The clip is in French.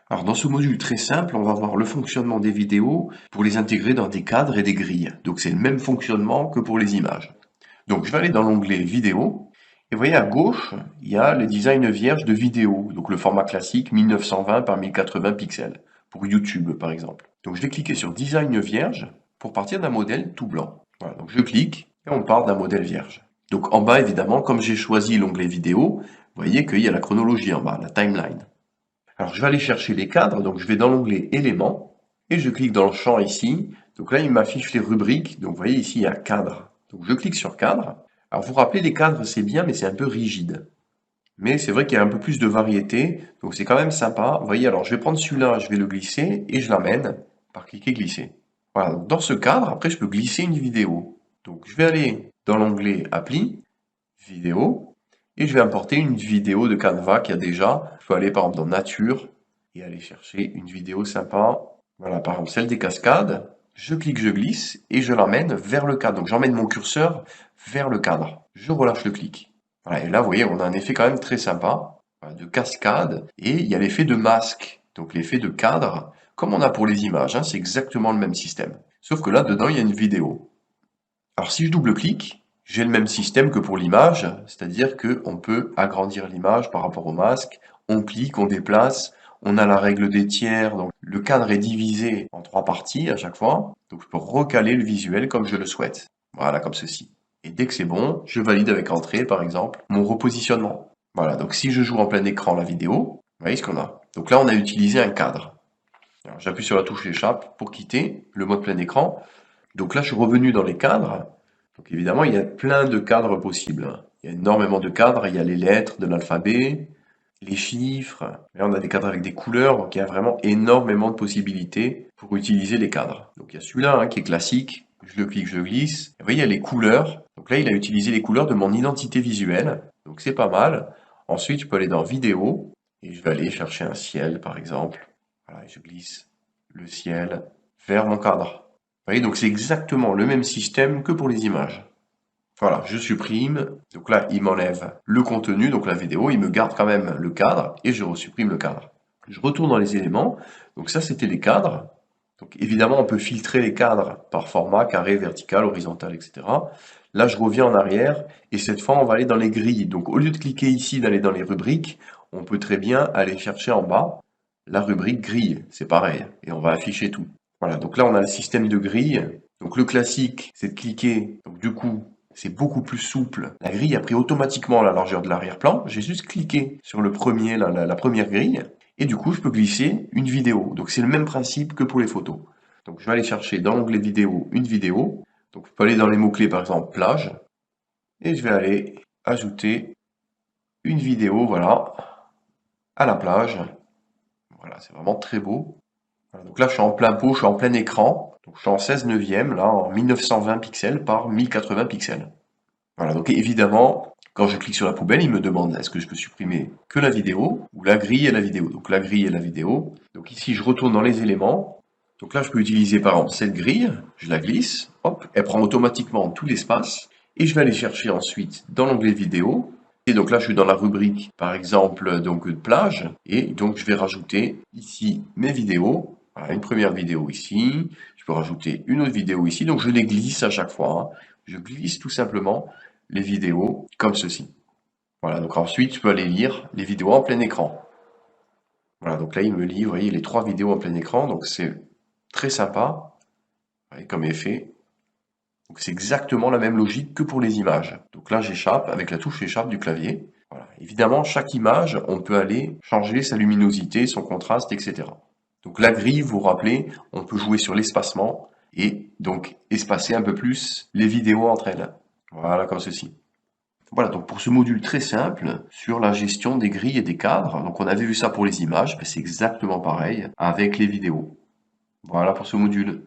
Alors dans ce module très simple, on va voir le fonctionnement des vidéos pour les intégrer dans des cadres et des grilles. Donc c'est le même fonctionnement que pour les images. Donc je vais aller dans l'onglet vidéo et vous voyez à gauche, il y a le design vierge de vidéo. Donc le format classique 1920 par 1080 pixels pour YouTube par exemple. Donc je vais cliquer sur design vierge pour partir d'un modèle tout blanc. Voilà, donc je clique et on part d'un modèle vierge. Donc en bas évidemment, comme j'ai choisi l'onglet vidéo, vous voyez qu'il y a la chronologie en bas, la timeline. Alors je vais aller chercher les cadres, donc je vais dans l'onglet éléments et je clique dans le champ ici. Donc là il m'affiche les rubriques, donc vous voyez ici il y a cadre. Donc je clique sur cadre. Alors vous vous rappelez les cadres c'est bien mais c'est un peu rigide. Mais c'est vrai qu'il y a un peu plus de variété, donc c'est quand même sympa. Vous voyez alors je vais prendre celui-là, je vais le glisser et je l'amène par cliquer glisser. Voilà, donc dans ce cadre après je peux glisser une vidéo. Donc je vais aller dans l'onglet appli, vidéo, et je vais importer une vidéo de Canva qu'il y a déjà. Je peux aller par exemple dans nature et aller chercher une vidéo sympa. Voilà, par exemple celle des cascades. Je clique, je glisse et je l'emmène vers le cadre. Donc j'emmène mon curseur vers le cadre. Je relâche le clic. Voilà, et là vous voyez on a un effet quand même très sympa voilà, de cascade et il y a l'effet de masque. Donc l'effet de cadre, comme on a pour les images, hein, c'est exactement le même système. Sauf que là dedans il y a une vidéo. Alors si je double-clique, j'ai le même système que pour l'image, c'est-à-dire qu'on peut agrandir l'image par rapport au masque, on clique, on déplace, on a la règle des tiers, donc le cadre est divisé en 3 parties à chaque fois, donc je peux recaler le visuel comme je le souhaite. Voilà, comme ceci. Et dès que c'est bon, je valide avec entrée, par exemple, mon repositionnement. Voilà, donc si je joue en plein écran la vidéo, vous voyez ce qu'on a. Donc là, on a utilisé un cadre. Alors j'appuie sur la touche échappe pour quitter le mode plein écran. Donc là, je suis revenu dans les cadres. Donc évidemment, il y a plein de cadres possibles. Il y a énormément de cadres. Il y a les lettres de l'alphabet, les chiffres. Là, on a des cadres avec des couleurs. Donc il y a vraiment énormément de possibilités pour utiliser les cadres. Donc il y a celui-là hein, qui est classique. Je le clique, je glisse. Et vous voyez, il y a les couleurs. Donc là, il a utilisé les couleurs de mon identité visuelle. Donc c'est pas mal. Ensuite, je peux aller dans vidéo. Et je vais aller chercher un ciel, par exemple. Voilà, et je glisse le ciel vers mon cadre. Vous voyez, donc c'est exactement le même système que pour les images. Voilà, je supprime. Donc là, il m'enlève le contenu, donc la vidéo. Il me garde quand même le cadre et je resupprime le cadre. Je retourne dans les éléments. Donc ça, c'était les cadres. Donc évidemment, on peut filtrer les cadres par format, carré, vertical, horizontal, etc. Là, je reviens en arrière et cette fois, on va aller dans les grilles. Donc au lieu de cliquer ici, d'aller dans les rubriques, on peut très bien aller chercher en bas la rubrique grille. C'est pareil. Et on va afficher tout. Voilà, donc là on a le système de grille. Donc le classique, c'est de cliquer. Donc du coup, c'est beaucoup plus souple. La grille a pris automatiquement la largeur de l'arrière-plan. J'ai juste cliqué sur le premier, la première grille. Et du coup, je peux glisser une vidéo. Donc c'est le même principe que pour les photos. Donc je vais aller chercher dans l'onglet vidéo une vidéo. Donc je peux aller dans les mots-clés par exemple plage. Et je vais aller ajouter une vidéo, voilà, à la plage. Voilà, c'est vraiment très beau. Voilà, donc là, je suis en plein pot, je suis en plein écran. Donc je suis en 16 neuvième, là, en 1920 pixels par 1080 pixels. Voilà, donc évidemment, quand je clique sur la poubelle, il me demande est-ce que je peux supprimer que la vidéo ou la grille et la vidéo. Donc la grille et la vidéo. Donc ici, je retourne dans les éléments. Donc là, je peux utiliser par exemple cette grille, je la glisse, hop, elle prend automatiquement tout l'espace. Et je vais aller chercher ensuite dans l'onglet vidéo. Et donc là, je suis dans la rubrique, par exemple, donc plage. Et donc, je vais rajouter ici mes vidéos. Voilà, une première vidéo ici. Je peux rajouter une autre vidéo ici. Donc, je les glisse à chaque fois. Hein. Je glisse tout simplement les vidéos comme ceci. Voilà, donc ensuite, je peux aller lire les vidéos en plein écran. Voilà, donc là, il me lit, vous voyez, les 3 vidéos en plein écran. Donc, c'est très sympa comme effet. Donc c'est exactement la même logique que pour les images. Donc là, j'échappe avec la touche échappe du clavier. Voilà. Évidemment, chaque image, on peut aller changer sa luminosité, son contraste, etc. Donc la grille, vous vous rappelez, on peut jouer sur l'espacement et donc espacer un peu plus les vidéos entre elles. Voilà, comme ceci. Voilà, donc pour ce module très simple sur la gestion des grilles et des cadres, donc on avait vu ça pour les images, ben c'est exactement pareil avec les vidéos. Voilà pour ce module.